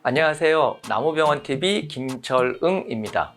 안녕하세요. 나무병원TV 김철응입니다.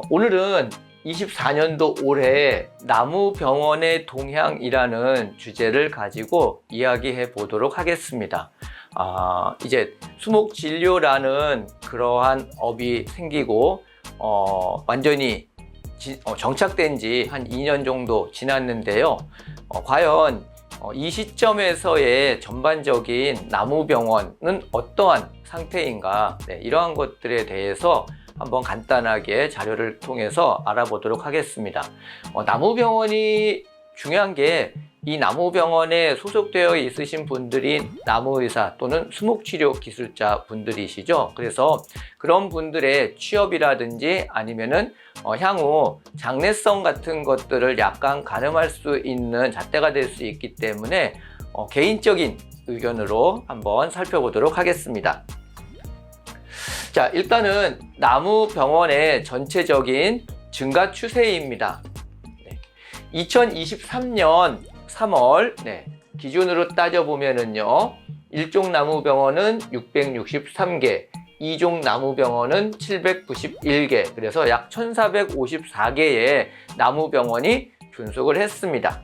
오늘은 24년도 올해 나무병원의 동향이라는 주제를 가지고 이야기해 보도록 하겠습니다. 이제 수목진료라는 그러한 업이 생기고 완전히 정착된 지 한 2년 정도 지났는데요. 과연 이 시점에서의 전반적인 나무병원은 어떠한 상태인가, 이러한 것들에 대해서 한번 간단하게 자료를 통해서 알아보도록 하겠습니다. 나무병원이 중요한 게 이 나무병원에 소속되어 있으신 분들이 나무의사 또는 수목치료 기술자 분들이시죠. 그래서 그런 분들의 취업이라든지 아니면은 향후 장래성 같은 것들을 약간 가늠할 수 있는 잣대가 될 수 있기 때문에 개인적인 의견으로 한번 살펴보도록 하겠습니다. 자, 일단은 나무병원의 전체적인 증가 추세입니다. 2023년 3월 기준으로 따져보면은요, 1종 나무병원은 663개, 2종 나무병원은 791개, 그래서 약 1454개의 나무병원이 존속을 했습니다.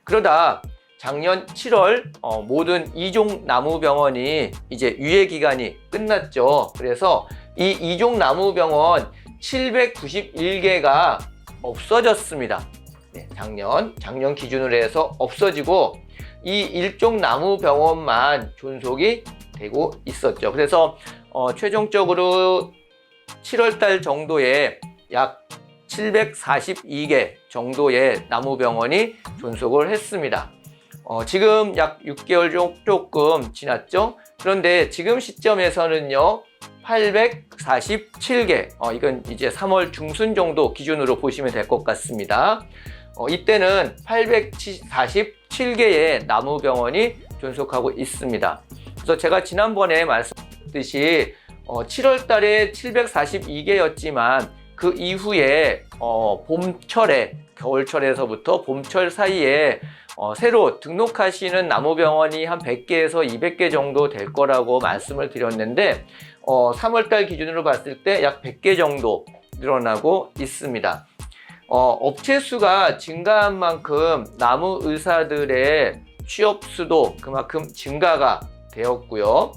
그러다 작년 7월 모든 2종 나무병원이 이제 유예기간이 끝났죠. 그래서 이 2종 나무병원 791개가 없어졌습니다. 작년 기준으로 해서 없어지고 이 1종 나무병원만 존속이 되고 있었죠. 그래서 최종적으로 7월달 정도에 약 742개 정도의 나무병원이 존속을 했습니다. 지금 약 6개월 조금 지났죠. 그런데 지금 시점에서는요, 847개, 이건 이제 3월 중순 정도 기준으로 보시면 될 것 같습니다. 이때는 847개의 나무병원이 존속하고 있습니다. 그래서 제가 지난번에 말씀드렸듯이 7월 달에 742개였지만 그 이후에 봄철에, 겨울철에서부터 봄철 사이에 새로 등록하시는 나무병원이 한 100개에서 200개 정도 될 거라고 말씀을 드렸는데 3월달 기준으로 봤을 때 약 100개 정도 늘어나고 있습니다. 업체 수가 증가한 만큼 나무 의사들의 취업 수도 그만큼 증가가 되었고요.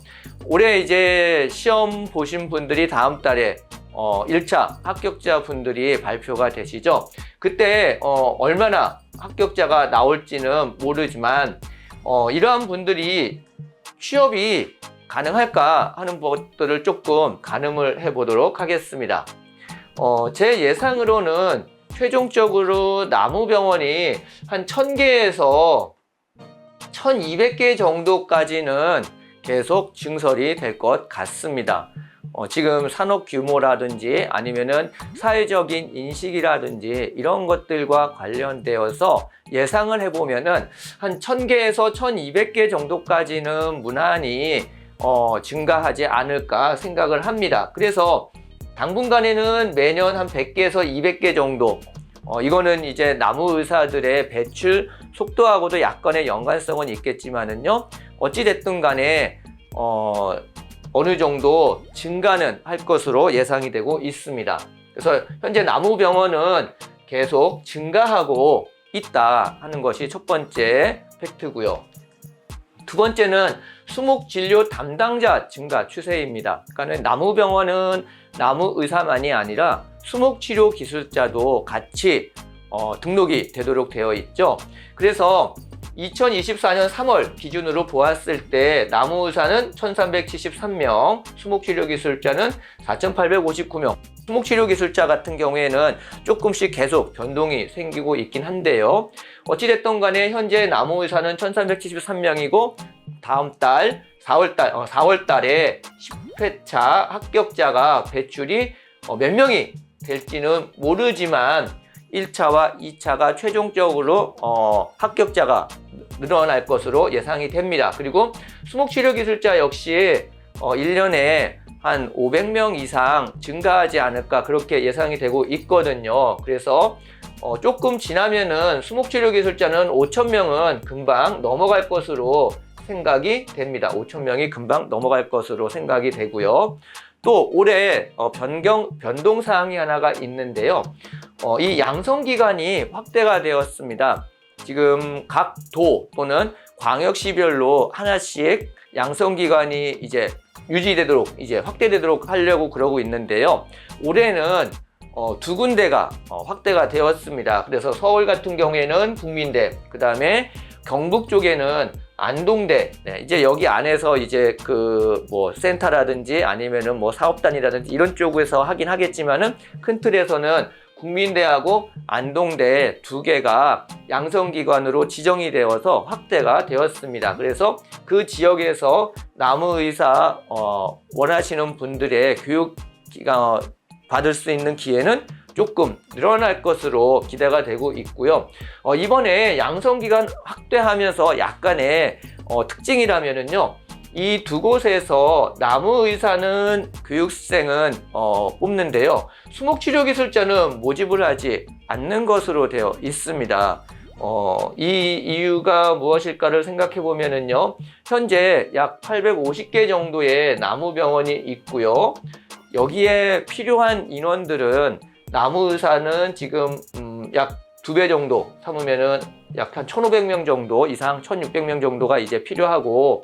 올해 이제 시험 보신 분들이 다음 달에 1차 합격자 분들이 발표가 되시죠. 그때 얼마나 합격자가 나올지는 모르지만 이러한 분들이 취업이 가능할까 하는 것들을 조금 가늠을 해보도록 하겠습니다. 제 예상으로는 최종적으로 나무병원이 한 1000개에서 1200개 정도까지는 계속 증설이 될 것 같습니다. 지금 산업 규모라든지 아니면은 사회적인 인식이라든지 이런 것들과 관련되어서 예상을 해보면은 한 1000개에서 1200개 정도까지는 무난히 증가하지 않을까 생각을 합니다. 그래서 당분간에는 매년 한 100개에서 200개 정도, 이거는 이제 나무 의사들의 배출 속도하고도 약간의 연관성은 있겠지만은요, 어찌됐든 간에 어느 정도 증가는 할 것으로 예상이 되고 있습니다. 그래서 현재 나무병원은 계속 증가하고 있다 하는 것이 첫 번째 팩트고요. 두 번째는 수목진료 담당자 증가 추세입니다. 그러니까 나무병원은 나무의사만이 아니라 수목치료 기술자도 같이 등록이 되도록 되어 있죠. 그래서 2024년 3월 기준으로 보았을 때 나무의사는 1373명, 수목치료기술자는 4859명. 수목치료기술자 같은 경우에는 조금씩 계속 변동이 생기고 있긴 한데요. 어찌됐든 간에 현재 나무의사는 1373명이고 다음 달 4월 달에 10회차 합격자가 배출이 몇 명이 될지는 모르지만 1차와 2차가 최종적으로 합격자가 늘어날 것으로 예상이 됩니다. 그리고 수목치료기술자 역시 1년에 한 500명 이상 증가하지 않을까 그렇게 예상이 되고 있거든요. 그래서 조금 지나면은 수목치료기술자는 5,000명은 금방 넘어갈 것으로 생각이 됩니다. 5천 명이 금방 넘어갈 것으로 생각이 되고요. 또 올해 변동 사항이 하나가 있는데요. 이 양성 기간이 확대가 되었습니다. 지금 각 도 또는 광역시별로 하나씩 양성 기간이 이제 유지되도록 이제 확대되도록 하려고 그러고 있는데요. 올해는 두 군데가 확대가 되었습니다. 그래서 서울 같은 경우에는 국민대, 그 다음에 경북 쪽에는 안동대, 네, 이제 여기 안에서 이제 그 뭐 센터라든지 아니면은 뭐 사업단이라든지 이런 쪽에서 하긴 하겠지만은 큰 틀에서는 국민대하고 안동대 두 개가 양성기관으로 지정이 되어서 확대가 되었습니다. 그래서 그 지역에서 남의사 원하시는 분들의 교육 기간 받을 수 있는 기회는 조금 늘어날 것으로 기대가 되고 있고요. 이번에 양성기간 확대하면서 약간의 특징이라면은요, 이 두 곳에서 남의사는 교육생은 뽑는데요, 수목치료기술자는 모집을 하지 않는 것으로 되어 있습니다. 이 이유가 무엇일까를 생각해 보면은요, 현재 약 850개 정도의 나무병원이 있고요. 여기에 필요한 인원들은 남의사는 지금 약 2배 정도 삼으면은 약 한 1,500명 정도 이상, 1,600명 정도가 이제 필요하고,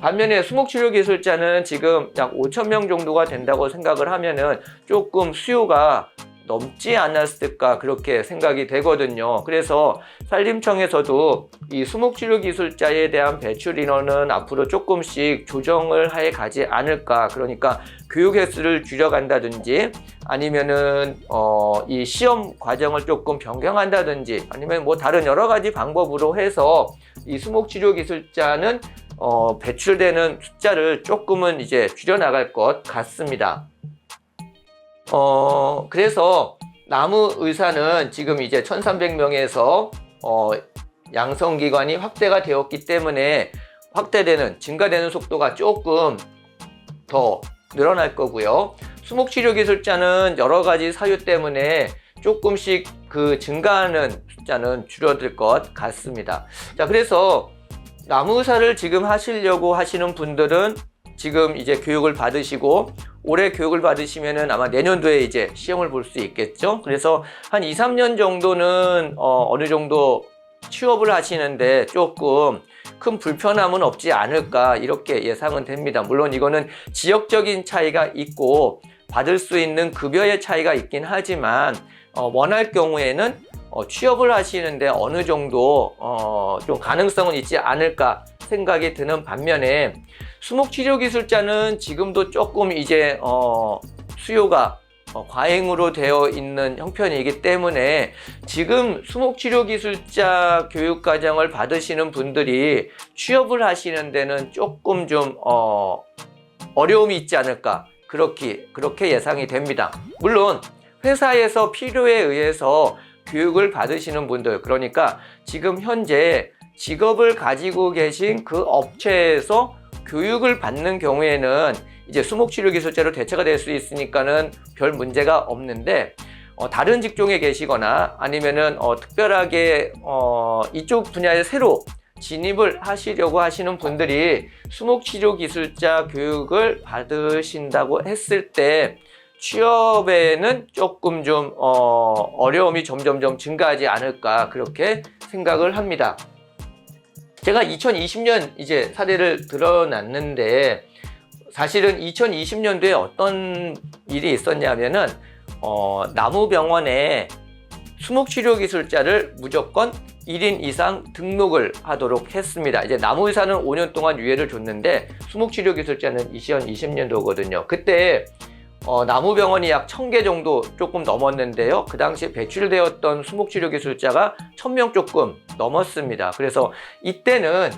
반면에 수목치료기술자는 지금 약 5,000명 정도가 된다고 생각을 하면은 조금 수요가 넘지 않았을까 그렇게 생각이 되거든요. 그래서 산림청에서도 이 수목치료기술자에 대한 배출 인원은 앞으로 조금씩 조정을 해 가지 않을까. 그러니까 교육 횟수를 줄여간다든지 아니면은 이 시험 과정을 조금 변경한다든지 아니면 뭐 다른 여러 가지 방법으로 해서 이 수목치료기술자는 배출되는 숫자를 조금은 이제 줄여나갈 것 같습니다. 그래서 남의사는 지금 이제 1,300명에서 양성기관이 확대가 되었기 때문에 증가되는 속도가 조금 더 늘어날 거고요. 수목치료기술자는 여러 가지 사유 때문에 조금씩 그 증가하는 숫자는 줄어들 것 같습니다. 자, 그래서 남의사를 지금 하시려고 하시는 분들은 지금 이제 교육을 받으시고, 올해 교육을 받으시면은 아마 내년도에 이제 시험을 볼 수 있겠죠. 그래서 한 2, 3년 정도는 어느 정도 취업을 하시는데 조금 큰 불편함은 없지 않을까 이렇게 예상은 됩니다. 물론 이거는 지역적인 차이가 있고 받을 수 있는 급여의 차이가 있긴 하지만 원할 경우에는 취업을 하시는데 어느 정도 좀 가능성은 있지 않을까 생각이 드는 반면에, 수목치료기술자는 지금도 조금 이제 수요가 과잉으로 되어 있는 형편이기 때문에 지금 수목치료기술자 교육과정을 받으시는 분들이 취업을 하시는 데는 조금 좀 어려움이 있지 않을까 그렇게 예상이 됩니다. 물론 회사에서 필요에 의해서 교육을 받으시는 분들, 그러니까 지금 현재 직업을 가지고 계신 그 업체에서 교육을 받는 경우에는 이제 수목치료기술자로 대체가 될 수 있으니까는 별 문제가 없는데, 다른 직종에 계시거나 아니면은 특별하게 이쪽 분야에 새로 진입을 하시려고 하시는 분들이 수목치료기술자 교육을 받으신다고 했을 때 취업에는 조금 좀 어려움이 점점점 증가하지 않을까 그렇게 생각을 합니다. 제가 2020년 이제 사례를 드러놨는데, 사실은 2020년도에 어떤 일이 있었냐면은 나무병원에 수목치료기술자를 무조건 1인 이상 등록을 하도록 했습니다. 이제 나무의사는 5년 동안 유예를 줬는데 수목치료기술자는 2020년도거든요. 그때 나무병원이 약 1,000개 정도 조금 넘었는데요. 그 당시에 배출되었던 수목치료기술자가 1,000명 조금 넘었습니다. 그래서 이때는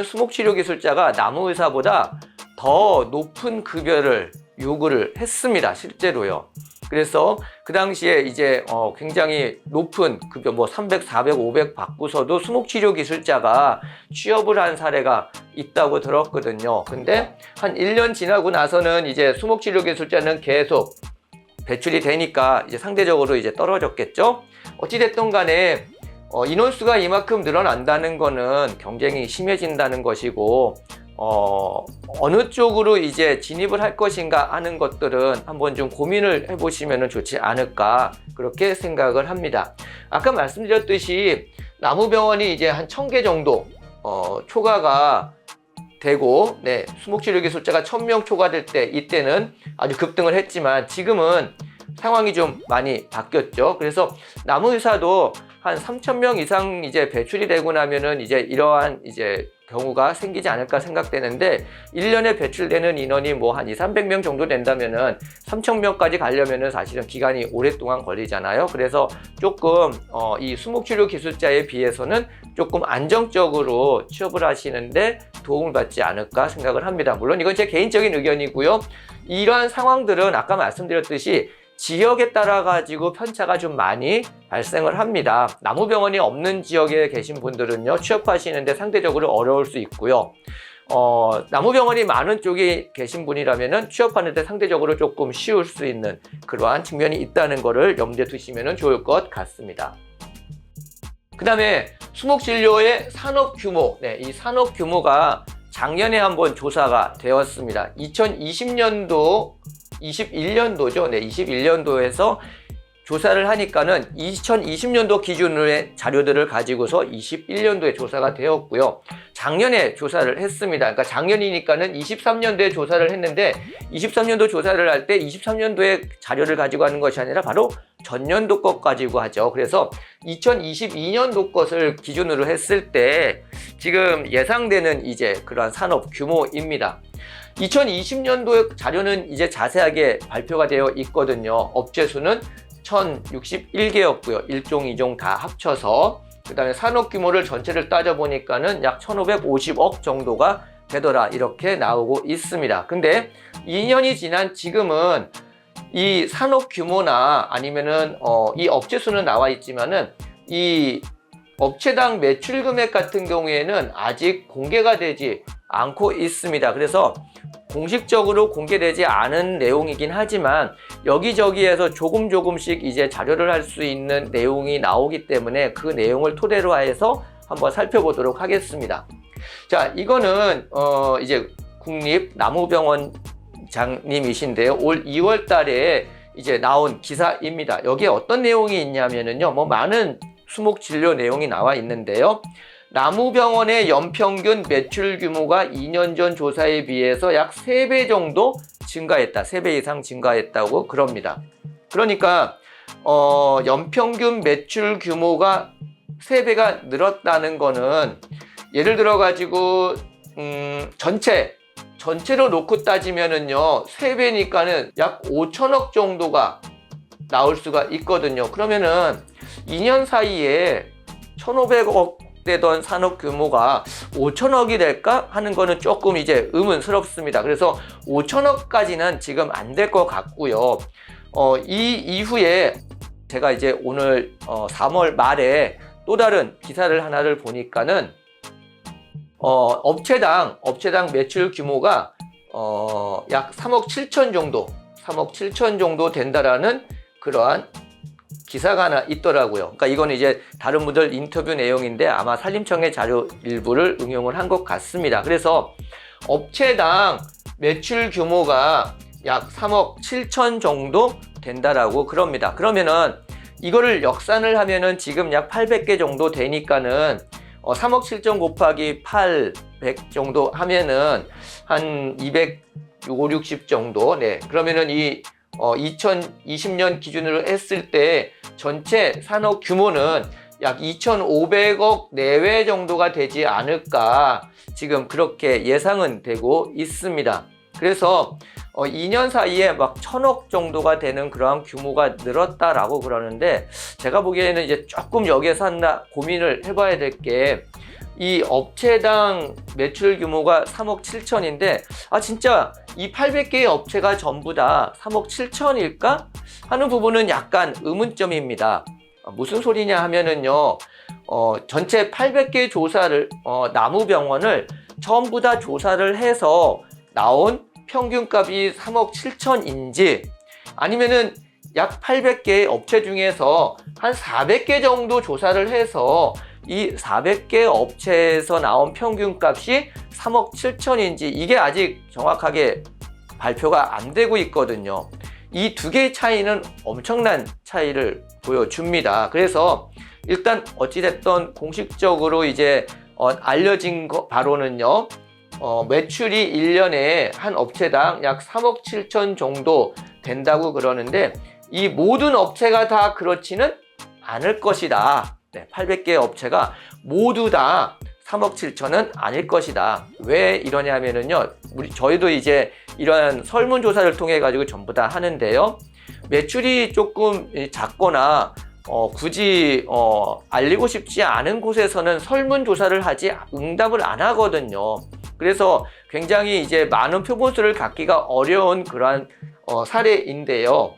수목치료기술자가 나무의사보다 더 높은 급여를 요구를 했습니다. 실제로요. 그래서 그 당시에 이제 굉장히 높은 급여, 뭐 300, 400, 500 받고서도 수목치료기술자가 취업을 한 사례가 있다고 들었거든요. 근데 한 1년 지나고 나서는 이제 수목치료기술자는 계속 배출이 되니까 이제 상대적으로 이제 떨어졌겠죠. 어찌됐든 간에 인원수가 이만큼 늘어난다는 거는 경쟁이 심해진다는 것이고, 어느 쪽으로 이제 진입을 할 것인가 하는 것들은 한번 좀 고민을 해보시면 좋지 않을까, 그렇게 생각을 합니다. 아까 말씀드렸듯이 나무병원이 이제 한 1000개 정도 초과가 되고, 네, 수목치료 기술자가 1000명 초과될 때, 이때는 아주 급등을 했지만 지금은 상황이 좀 많이 바뀌었죠. 그래서 나무의사도 한 3000명 이상 이제 배출이 되고 나면은 이제 이러한 이제 경우가 생기지 않을까 생각되는데, 1년에 배출되는 인원이 뭐 한 200~300명 정도 된다면은 3000명까지 가려면은 사실은 기간이 오랫동안 걸리잖아요. 그래서 조금 이 수목치료 기술자에 비해서는 조금 안정적으로 취업을 하시는데 도움을 받지 않을까 생각을 합니다. 물론 이건 제 개인적인 의견이고요. 이러한 상황들은 아까 말씀드렸듯이 지역에 따라 가지고 편차가 좀 많이 발생을 합니다. 나무병원이 없는 지역에 계신 분들은요, 취업하시는데 상대적으로 어려울 수 있고요. 나무병원이 많은 쪽에 계신 분이라면은 취업하는데 상대적으로 조금 쉬울 수 있는 그러한 측면이 있다는 것을 염두에 두시면 좋을 것 같습니다. 그 다음에 수목진료의 산업 규모, 네, 이 산업 규모가 작년에 한번 조사가 되었습니다. 21년도죠. 네, 21년도에서 조사를 하니까는 2020년도 기준의 자료들을 가지고서 21년도에 조사가 되었고요. 작년에 조사를 했습니다. 그러니까 작년이니까는 23년도에 조사를 했는데, 23년도 조사를 할 때 23년도의 자료를 가지고 하는 것이 아니라 바로 전년도 것 가지고 하죠. 그래서 2022년도 것을 기준으로 했을 때 지금 예상되는 이제 그러한 산업 규모입니다. 2020년도의 자료는 이제 자세하게 발표가 되어 있거든요. 업체 수는 1061개였고요. 1종, 2종 다 합쳐서. 그 다음에 산업 규모를 전체를 따져보니까는 약 1550억 정도가 되더라, 이렇게 나오고 있습니다. 근데 2년이 지난 지금은 이 산업 규모나 아니면은 이 업체 수는 나와 있지만은 이 업체당 매출 금액 같은 경우에는 아직 공개가 되지 않고 있습니다. 그래서 공식적으로 공개되지 않은 내용이긴 하지만 여기저기에서 조금씩 이제 자료를 할 수 있는 내용이 나오기 때문에 그 내용을 토대로 해서 한번 살펴보도록 하겠습니다. 자, 이거는 이제 국립나무병원장님이신데요. 올 2월 달에 이제 나온 기사입니다. 여기에 어떤 내용이 있냐면은요, 뭐 많은 수목 진료 내용이 나와 있는데요. 나무병원의 연평균 매출 규모가 2년 전 조사에 비해서 약 3배 정도 증가했다. 3배 이상 증가했다고 그럽니다. 그러니까 연평균 매출 규모가 3배가 늘었다는 거는, 예를 들어 가지고 전체로 놓고 따지면은요, 3배니까는 약 5천억 정도가 나올 수가 있거든요. 그러면은 2년 사이에 1,500억 되던 산업 규모가 5천억이 될까 하는 거는 조금 이제 의문스럽습니다. 그래서 5천억까지는 지금 안 될 것 같고요. 이 이후에 제가 이제 오늘 3월 말에 또 다른 기사를 하나를 보니까는 업체당 매출 규모가 약 3억 7천 정도 된다라는 그러한 기사가 하나 있더라고요. 그러니까 이건 이제 다른 분들 인터뷰 내용인데 아마 산림청의 자료 일부를 응용을 한 것 같습니다. 그래서 업체당 매출 규모가 약 3억 7천 정도 된다라고 그럽니다. 그러면은 이거를 역산을 하면은 지금 약 800개 정도 되니까는 3억 7천 곱하기 800 정도 하면은 한 250 정도. 네. 그러면은 이 2020년 기준으로 했을 때 전체 산업 규모는 약 2,500억 내외 정도가 되지 않을까, 지금 그렇게 예상은 되고 있습니다. 그래서 2년 사이에 막 1,000억 정도가 되는 그러한 규모가 늘었다라고 그러는데, 제가 보기에는 이제 조금 여기에서 하나 고민을 해봐야 될 게, 이 업체당 매출 규모가 3억 7천인데 진짜 이 800개의 업체가 전부 다 3억 7천일까 하는 부분은 약간 의문점입니다. 무슨 소리냐 하면은요, 전체 800개 조사를 나무병원을 전부 다 조사를 해서 나온 평균값이 3억 7천인지, 아니면은 약 800개의 업체 중에서 한 400개 정도 조사를 해서 이 400개 업체에서 나온 평균값이 3억 7천인지 이게 아직 정확하게 발표가 안 되고 있거든요. 이 두 개의 차이는 엄청난 차이를 보여줍니다. 그래서 일단 어찌됐든 공식적으로 이제 알려진 바로는요. 매출이 1년에 한 업체당 약 3억 7천 정도 된다고 그러는데 이 모든 업체가 다 그렇지는 않을 것이다. 800개 업체가 모두 다 3억 7천은 아닐 것이다. 왜 이러냐면은요. 저희도 이제 이러한 설문조사를 통해 가지고 전부 다 하는데요. 매출이 조금 작거나 굳이 알리고 싶지 않은 곳에서는 설문조사를 하지 응답을 안 하거든요. 그래서 굉장히 이제 많은 표본수를 갖기가 어려운 그러한 사례인데요.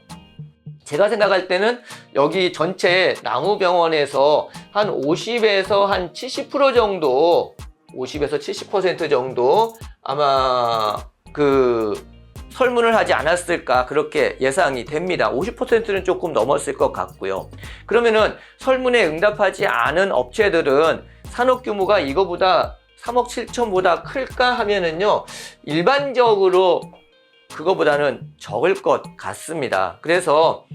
제가 생각할 때는 여기 전체 나무병원에서 한 50에서 한 70% 정도 50에서 70% 정도 아마 그 설문을 하지 않았을까 그렇게 예상이 됩니다. 50%는 조금 넘었을 것 같고요. 그러면은 설문에 응답하지 않은 업체들은 산업 규모가 이거보다 3억 7천보다 클까 하면은요 일반적으로 그거보다는 적을 것 같습니다. 그래서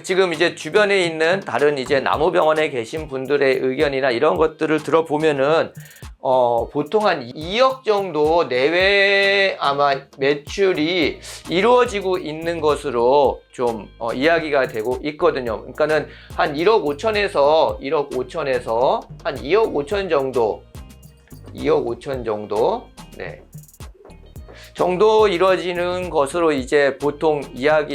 지금 이제 주변에 있는 다른 이제 나무병원에 계신 분들의 의견이나 이런 것들을 들어보면은 보통 한 2억 정도 내외 아마 매출이 이루어지고 있는 것으로 좀 이야기가 되고 있거든요. 그러니까는 한 1억 5천에서 한 2억 5천 정도 네. 정도 이루어지는 것으로 이제 보통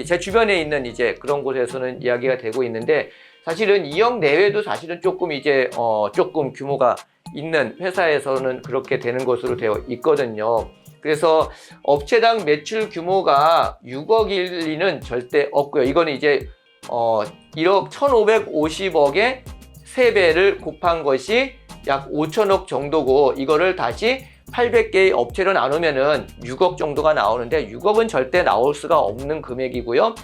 제 주변에 있는 이제 그런 곳에서는 이야기가 되고 있는데 사실은 2억 내외도 사실은 조금 이제 조금 규모가 있는 회사에서는 그렇게 되는 것으로 되어 있거든요. 그래서 업체당 매출 규모가 6억일 리는 절대 없고요. 이거는 이제 1억 1,550억에 3배를 곱한 것이 약 5천억 정도고 이거를 다시 800개의 업체로 나누면은 6억 정도가 나오는데 6억은 절대 나올 수가 없는 금액이고요.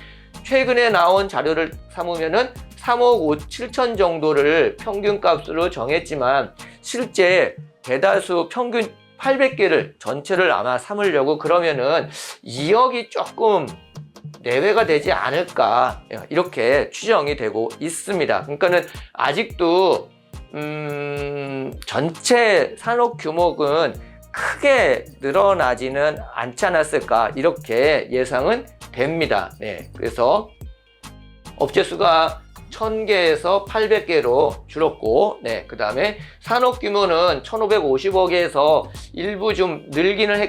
최근에 나온 자료를 삼으면은 3억 7천 정도를 평균값으로 정했지만 실제 대다수 평균 800개를 전체를 아마 삼으려고 그러면은 2억이 조금 내외가 되지 않을까 이렇게 추정이 되고 있습니다. 그러니까는 아직도 전체 산업 규모는 크게 늘어나지는 않지 않았을까 이렇게 예상은 됩니다. 네, 그래서 업체 수가 1000개에서 800개로 줄었고, 네, 그 다음에 산업 규모는 1550억에서 일부 좀 늘기는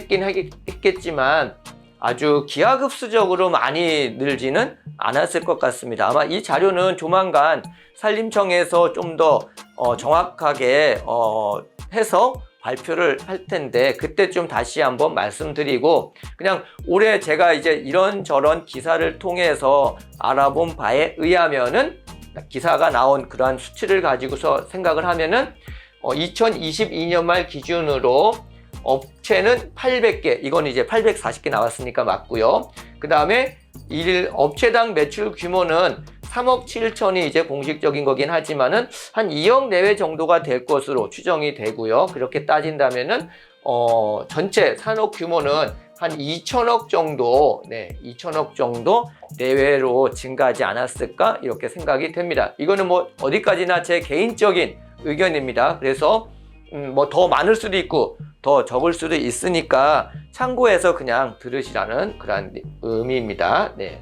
했겠지만 아주 기하급수적으로 많이 늘지는 않았을 것 같습니다. 아마 이 자료는 조만간 산림청에서 좀 더 정확하게 해서 발표를 할 텐데 그때 좀 다시 한번 말씀드리고 그냥 올해 제가 이제 이런저런 기사를 통해서 알아본 바에 의하면은 기사가 나온 그러한 수치를 가지고서 생각을 하면은 2022년 말 기준으로 업체는 800개, 이건 이제 840개 나왔으니까 맞고요. 그 다음에 업체당 매출 규모는 3억 7천이 이제 공식적인 거긴 하지만은 한 2억 내외 정도가 될 것으로 추정이 되고요. 그렇게 따진다면은 전체 산업 규모는 한 2천억 정도, 네, 2천억 정도 내외로 증가하지 않았을까 이렇게 생각이 됩니다. 이거는 뭐 어디까지나 제 개인적인 의견입니다. 그래서 뭐 더 많을 수도 있고 더 적을 수도 있으니까 참고해서 그냥 들으시라는 그런 의미입니다. 네.